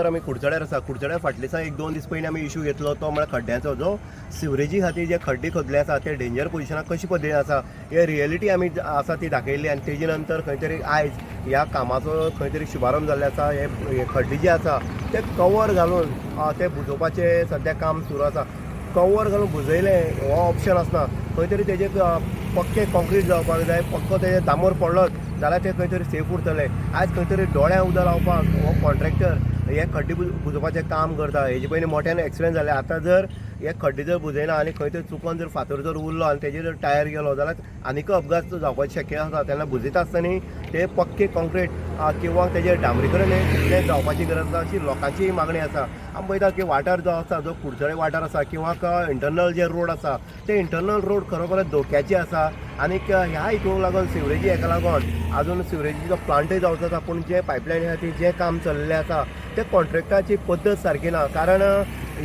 तर आमी कुडचड्यार आसा. कुडचड्यार फाटल्या दिसा 1-2 दीस पयलीं आमी इशू घेतलो तो म्हळ्यार खड्ड्यांचो, जो सिवरेजी खातीर जे खड्डे खोदले आसा ते डेंजर पोजिशनाक कशे पद्दतीन आसा हे रियलिटी आमी आसा ती दाखयल्ली. आनी तेजे नंतर खंय तरी आयज ह्या कामाचो खंय तरी शुभारंभ जाल्ले आसा. हे खड्डे जे आसा ते कवर घालून ते बुजोवपाचें सद्या काम सुरू आसा. कवर घालून बुजयलें हो ऑप्शन आसना. खंय तरी तेजे पक्के कॉन्क्रीट जावपाक जाय. पक्को तेजे दामोर पडलोच जाल्यार ते खंय तरी सेफ उरतले. आयज खंय तरी दोळ्यां उदक लावपाक हो कॉन्ट्रॅक्टर हे खड्डे बुजोवपाचें काम करता. हेजे पयलीं मोठ्यान एक्सिडेंट जाले. आतां जर हे खड्डे जर बुजयना आनी खंय तरी चुकोन जर फातर जर उरलो आनी तेजेर जर टायर गेलो जाल्यार आनीक अपघात जावपाची शक्यता आसा. तेन्ना बुजयता आसतना ते पक्के कॉन्क्रीट किंवा तेजेर डांबरीकरण कितें जावपाची गरज आसा अशी लोकांची मागणी आसा. आमी पळयता की वाठार जो आसा, जो कुडचडे वाठार आसा किंवा इंटरनल जे रोड आसा ते इंटरनल रोड खरोखरच धोक्याचे आसा. आनीक ह्या हितूंक लागून सिवरेजी हेका लागून आजून सिवरेजीचो प्लांटूय जावचो आसा, पूण जे पायपलायनी खातीर जे काम चल्लें आसा ते कॉन्ट्रॅक्टाची पद्दत सारकी ना. कारण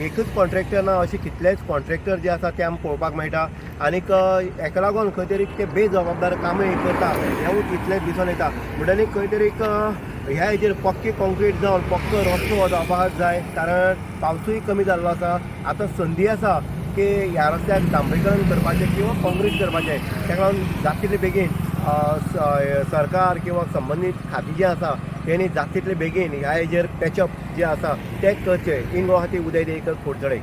एकूच कॉन्ट्रॅक्टर ना, अशे कितलेच कॉन्ट्रॅक्टर जे आसा ते आमकां पळोवपाक मेळटा. आनीक हेका लागून खंय तरी ते बेजबाबदार कामूय करता हेंवूय तितलेंच दिसून येता. म्हणटकीर खंय तरी ह्या हेजेर पक्के कॉन्क्रीट जावन पक्को रस्तो जावपाक जाय. कारण पावसूय कमी जाल्लो आसा. आतां संदी आसा की ह्या रस्त्याक डांबरीकरण करपाचें किंवा कॉन्क्रीट करपाचें. ताका लागून जाता तितले बेगीन सरकार किंवा संबंदीत खातीं जी आसा तेणी जाता तितले बेगीन ह्या हेजेर पॅचअप जे आसा ते करचें. इन गो खातीर उदय देयकर, कुडचडे.